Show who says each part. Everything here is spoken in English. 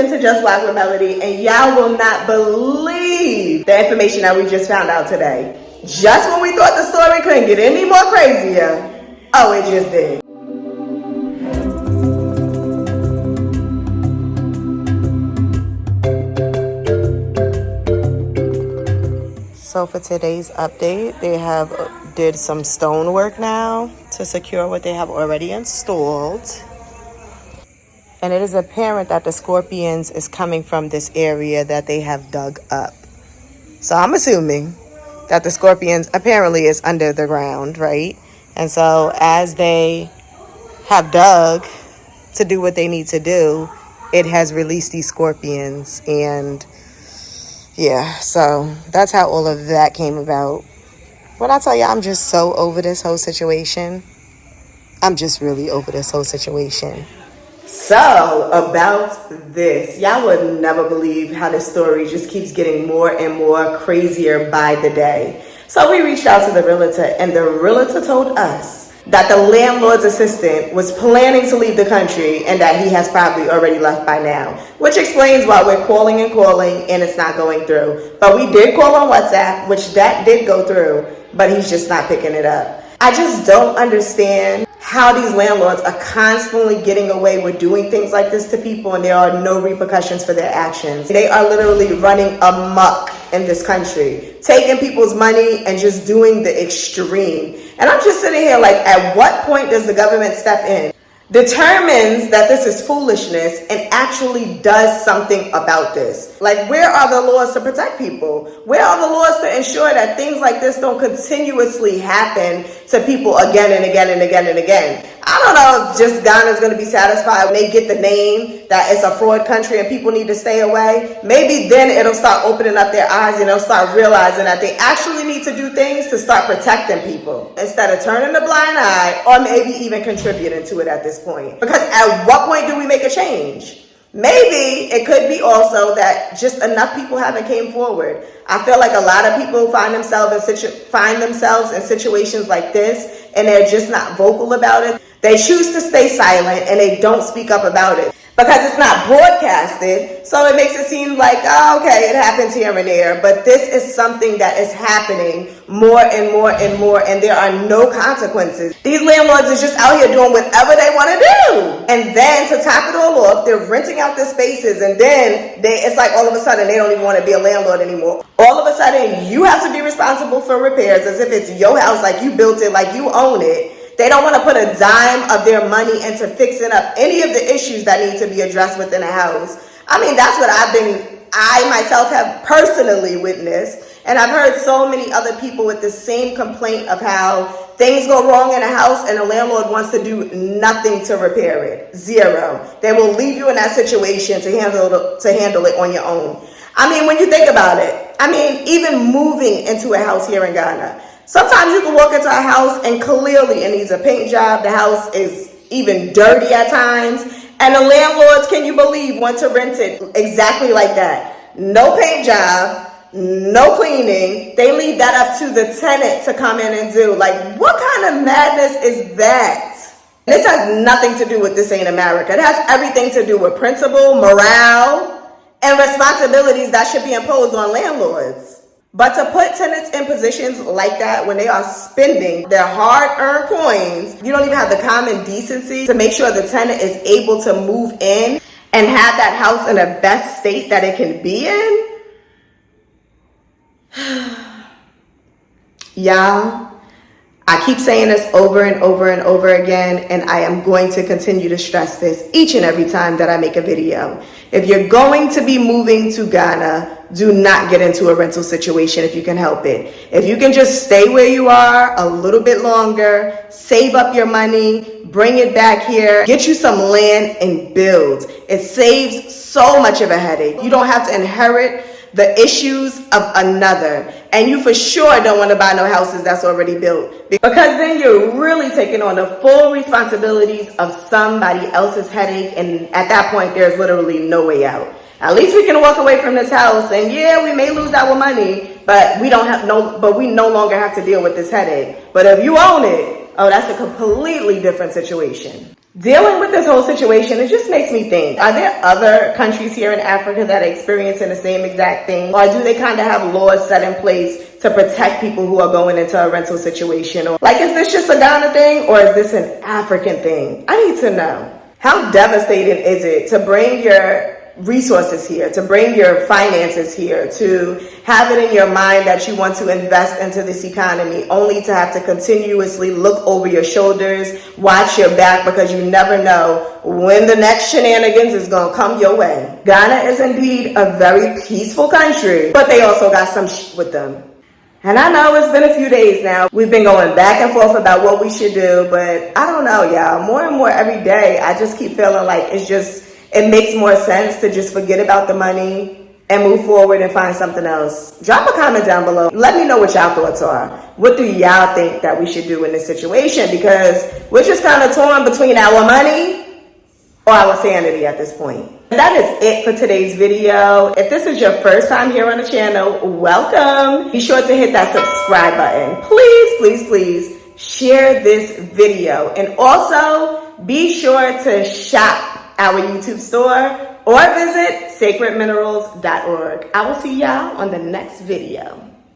Speaker 1: into Just Black with Melody, and y'all will not believe the information that we just found out today. Just when we thought the story couldn't get any more crazier, oh, it just did. So for today's update, they did some stonework now to secure what they have already installed. And it is apparent that the scorpions is coming from this area that they have dug up. So I'm assuming that the scorpions apparently is under the ground, right? And so as they have dug to do what they need to do, it has released these scorpions. And yeah, so that's how all of that came about. When I tell you, I'm just so over this whole situation. I'm just really over this whole situation. So, about this, y'all would never believe how this story just keeps getting more and more crazier by the day. So we reached out to the realtor, and the realtor told us that the landlord's assistant was planning to leave the country and that he has probably already left by now, which explains why we're calling and it's not going through. But we did call on WhatsApp, which that did go through, but he's just not picking it up. I just don't understand how these landlords are constantly getting away with doing things like this to people and there are no repercussions for their actions. They are literally running amok in this country, taking people's money and just doing the extreme. And I'm just sitting here like, at what point does the government step in, determines that this is foolishness, and actually does something about this? Like, where are the laws to protect people? Where are the laws to ensure that things like this don't continuously happen to people again and again and again and again? I don't know if just Ghana's going to be satisfied when they get the name that it's a fraud country and people need to stay away. Maybe then it'll start opening up their eyes and they'll start realizing that they actually need to do things to start protecting people instead of turning a blind eye or maybe even contributing to it at this point. Because at what point do we make a change? Maybe it could be also that just enough people haven't came forward. I feel like a lot of people find themselves in situations like this and they're just not vocal about it. They choose to stay silent and they don't speak up about it because it's not broadcasted. So it makes it seem like, oh, okay, it happens here and there. But this is something that is happening more and more and more, and there are no consequences. These landlords are just out here doing whatever they want to do. And then to top it all off, they're renting out the spaces, and then it's like all of a sudden they don't even want to be a landlord anymore. All of a sudden you have to be responsible for repairs as if it's your house, like you built it, like you own it. They don't want to put a dime of their money into fixing up any of the issues that need to be addressed within a house. I mean, that's what I myself have personally witnessed. And I've heard so many other people with the same complaint of how things go wrong in a house and the landlord wants to do nothing to repair it. Zero. They will leave you in that situation to handle it on your own. I mean, when you think about it, I mean, even moving into a house here in Ghana, sometimes you can walk into a house and clearly it needs a paint job. The house is even dirty at times. And the landlords, can you believe, want to rent it exactly like that? No paint job, no cleaning. They leave that up to the tenant to come in and do. Like, what kind of madness is that? This has nothing to do with This Ain't America. It has everything to do with principle, morale, and responsibilities that should be imposed on landlords. But to put tenants in positions like that when they are spending their hard-earned coins, you don't even have the common decency to make sure the tenant is able to move in and have that house in the best state that it can be in. Y'all, I keep saying this over and over and over again, and I am going to continue to stress this each and every time that I make a video. If you're going to be moving to Ghana, do not get into a rental situation if you can help it. If you can just stay where you are a little bit longer, save up your money, bring it back here, get you some land and build. It saves so much of a headache. You don't have to inherit the issues of another. And you for sure don't want to buy no houses that's already built, because then you're really taking on the full responsibilities of somebody else's headache. And at that point, there's literally no way out. At least we can walk away from this house, and yeah, we may lose our money, but we no longer have to deal with this headache. But if you own it, oh, that's a completely different situation. Dealing with this whole situation, it just makes me think, are there other countries here in Africa that are experiencing the same exact thing? Or do they kind of have laws set in place to protect people who are going into a rental situation? Or like, is this just a Ghana thing or is this an African thing? I need to know. How devastating is it to bring your resources here, to bring your finances here, to have it in your mind that you want to invest into this economy, only to have to continuously look over your shoulders, watch your back, because you never know when the next shenanigans is going to come your way. Ghana is indeed a very peaceful country, but they also got some shit with them. And I know it's been a few days now. We've been going back and forth about what we should do, but I don't know, y'all. More and more every day, I just keep feeling like it makes more sense to just forget about the money and move forward and find something else. Drop a comment down below. Let me know what y'all thoughts are. What do y'all think that we should do in this situation? Because we're just kind of torn between our money or our sanity at this point. That is it for today's video. If this is your first time here on the channel, welcome. Be sure to hit that subscribe button. Please, please, please share this video. And also be sure to shop our YouTube store or visit sacredminerals.org. I will see y'all on the next video.